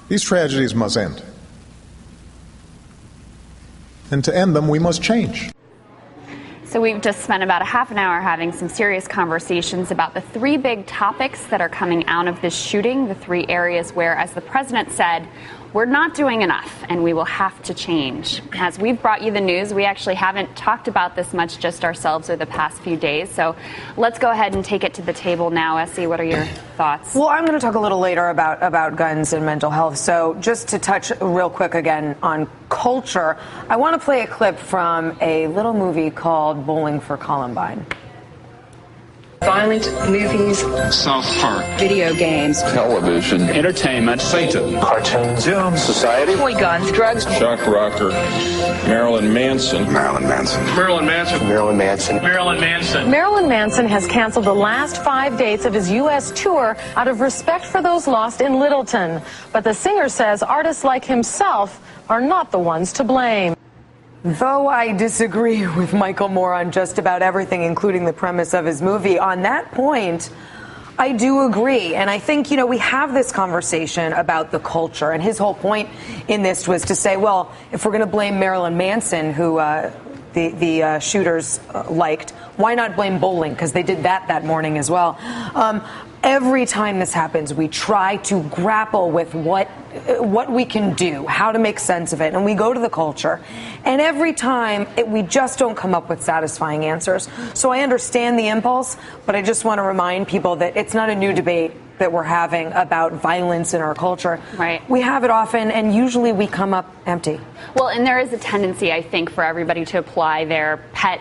These tragedies must end. And to end them, we must change. So we've just spent about a half an hour having some serious conversations about the three big topics that are coming out of this shooting, the three areas where, as the president said, we're not doing enough and we will have to change. As we've brought you the news, we actually haven't talked about this much just ourselves over the past few days. So let's go ahead and take it to the table now. Essie, what are your thoughts? Well, I'm going to talk a little later about guns and mental health. So just to touch real quick again on culture, I want to play a clip from a little movie called Bowling for Columbine. Violent movies, South Park, video games, television, entertainment, Satan, cartoons, society, toy guns, drugs, shock rocker, Marilyn Manson. Marilyn Manson. Marilyn Manson. Marilyn Manson. Marilyn Manson. Marilyn Manson has canceled the last 5 dates of his U.S. tour out of respect for those lost in Littleton. But the singer says artists like himself are not the ones to blame. Though I disagree with Michael Moore on just about everything, including the premise of his movie, on that point, I do agree. And I think, we have this conversation about the culture. And his whole point in this was to say, well, if we're going to blame Marilyn Manson, who the shooters liked, why not blame bowling? Because they did that morning as well. Every time this happens, we try to grapple with what we can do, how to make sense of it, and we go to the culture. And every time, we just don't come up with satisfying answers. So I understand the impulse, but I just want to remind people that it's not a new debate that we're having about violence in our culture. Right. We have it often, and usually we come up empty. Well, and there is a tendency, I think, for everybody to apply their pet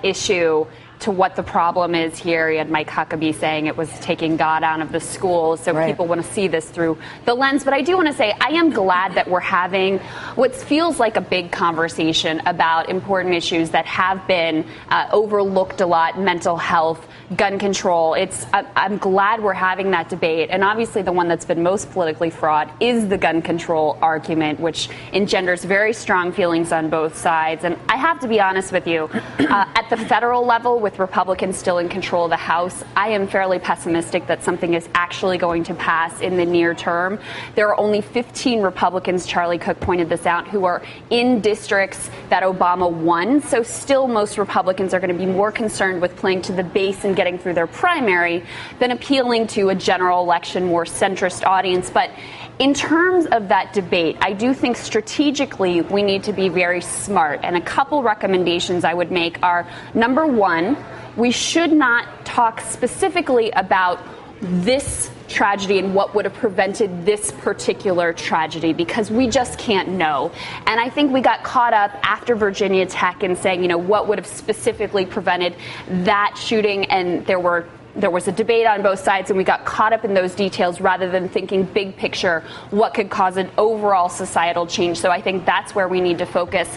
issue to what the problem is here. You had Mike Huckabee saying it was taking God out of the schools, so right. People want to see this through the lens. But I do want to say I am glad that we're having what feels like a big conversation about important issues that have been overlooked a lot: mental health, gun control. I'm glad we're having that debate. And obviously the one that's been most politically fraught is the gun control argument, which engenders very strong feelings on both sides. And I have to be honest with you, at the federal level, with Republicans still in control of the House, I am fairly pessimistic that something is actually going to pass in the near term. There are only 15 Republicans, Charlie Cook pointed this out, who are in districts that Obama won. So still most Republicans are going to be more concerned with playing to the base and getting through their primary than appealing to a general election, more centrist audience. But in terms of that debate, I do think strategically we need to be very smart. And a couple recommendations I would make are, number one, we should not talk specifically about this tragedy and what would have prevented this particular tragedy, because we just can't know. And I think we got caught up after Virginia Tech and saying, what would have specifically prevented that shooting, and there was a debate on both sides, and we got caught up in those details rather than thinking big picture, what could cause an overall societal change. So I think that's where we need to focus.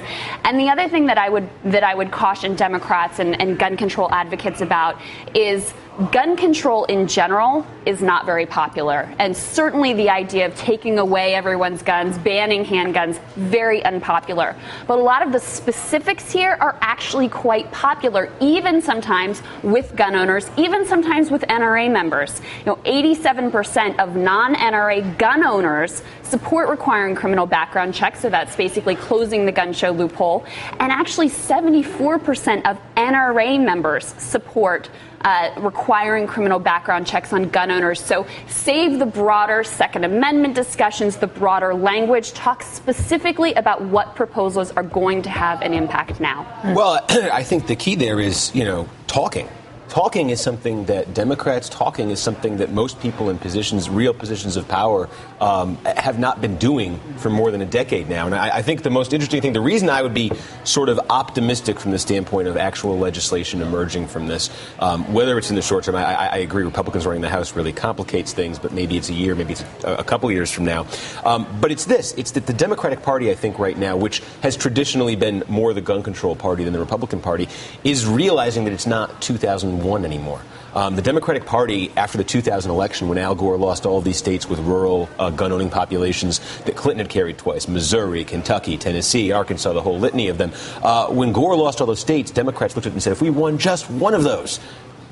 And the other thing that I would caution Democrats and gun control advocates about is gun control in general is not very popular. And certainly the idea of taking away everyone's guns, banning handguns, very unpopular. But a lot of the specifics here are actually quite popular, even sometimes with gun owners, even sometimes with NRA members. 87% of non-NRA gun owners support requiring criminal background checks, so that's basically closing the gun show loophole. And actually 74% of NRA members support requiring criminal background checks on gun owners. So save the broader Second Amendment discussions, the broader language. Talk specifically about what proposals are going to have an impact now. Well, I think the key there is, talking. Talking is something that Democrats, talking is something that most people in real positions of power, have not been doing for more than a decade now. And I think the most interesting thing, the reason I would be sort of optimistic from the standpoint of actual legislation emerging from this, whether it's in the short term, I agree Republicans running the House really complicates things, but maybe it's a year, maybe it's a couple years from now. But it's that the Democratic Party, I think right now, which has traditionally been more the gun control party than the Republican Party, is realizing that it's not 2001 anymore. The Democratic Party, after the 2000 election, when Al Gore lost all of these states with rural gun-owning populations that Clinton had carried twice, Missouri, Kentucky, Tennessee, Arkansas, the whole litany of them, when Gore lost all those states, Democrats looked at it and said, if we won just one of those,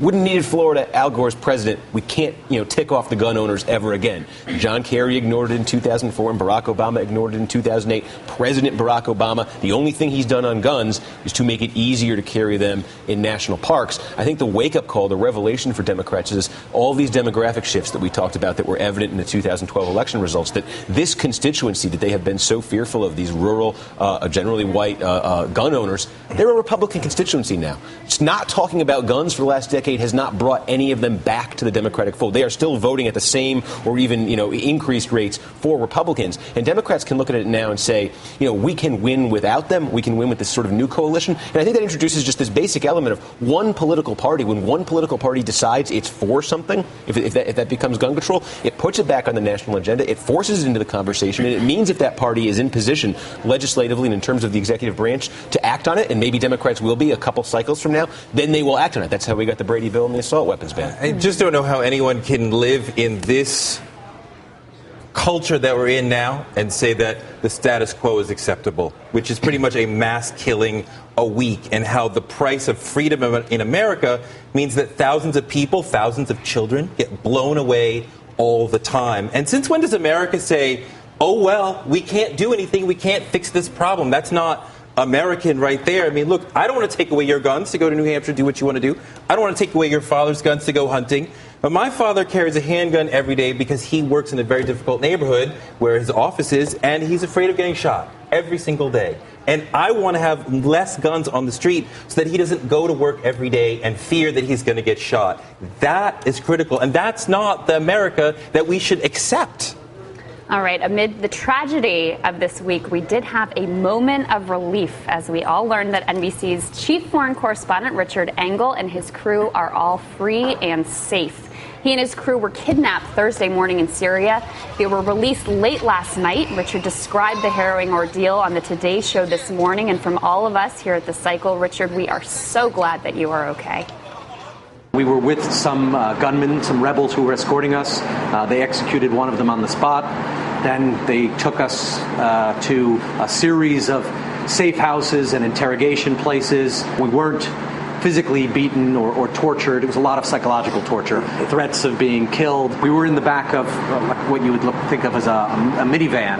Wouldn't need Florida, Al Gore's president. We can't, tick off the gun owners ever again. John Kerry ignored it in 2004, and Barack Obama ignored it in 2008. President Barack Obama, the only thing he's done on guns is to make it easier to carry them in national parks. I think the wake-up call, the revelation for Democrats is all these demographic shifts that we talked about that were evident in the 2012 election results, that this constituency that they have been so fearful of, these rural, generally white gun owners, they're a Republican constituency now. It's not talking about guns for the last decade has not brought any of them back to the Democratic fold. They are still voting at the same or even, increased rates for Republicans. And Democrats can look at it now and say, we can win without them. We can win with this sort of new coalition. And I think that introduces just this basic element of one political party. When one political party decides it's for something, if that becomes gun control, it puts it back on the national agenda. It forces it into the conversation. And it means if that party is in position legislatively and in terms of the executive branch to act on it, and maybe Democrats will be a couple cycles from now, then they will act on it. That's how we got the Brady bill and the assault weapons ban. I just don't know how anyone can live in this culture that we're in now and say that the status quo is acceptable, which is pretty much a mass killing a week, and how the price of freedom in America means that thousands of people, thousands of children get blown away all the time. And since when does America say, oh, well, we can't do anything, we can't fix this problem? That's not American right there. I mean, look, I don't want to take away your guns to go to New Hampshire, do what you want to do. I don't want to take away your father's guns to go hunting. But my father carries a handgun every day because he works in a very difficult neighborhood where his office is, and he's afraid of getting shot every single day. And I want to have less guns on the street so that he doesn't go to work every day and fear that he's going to get shot. That is critical. And that's not the America that we should accept. All right. Amid the tragedy of this week, we did have a moment of relief as we all learned that NBC's chief foreign correspondent, Richard Engel, and his crew are all free and safe. He and his crew were kidnapped Thursday morning in Syria. They were released late last night. Richard described the harrowing ordeal on the Today Show this morning. And from all of us here at The Cycle, Richard, we are so glad that you are okay. We were with some gunmen, some rebels who were escorting us. They executed one of them on the spot. Then they took us to a series of safe houses and interrogation places. We weren't physically beaten or tortured. It was a lot of psychological torture, threats of being killed. We were in the back of what you would think of as a minivan.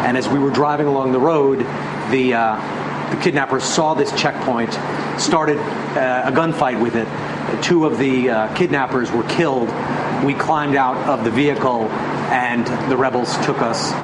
And as we were driving along the road, the kidnappers saw this checkpoint, started a gunfight with it. Two of the kidnappers were killed. We climbed out of the vehicle, and the rebels took us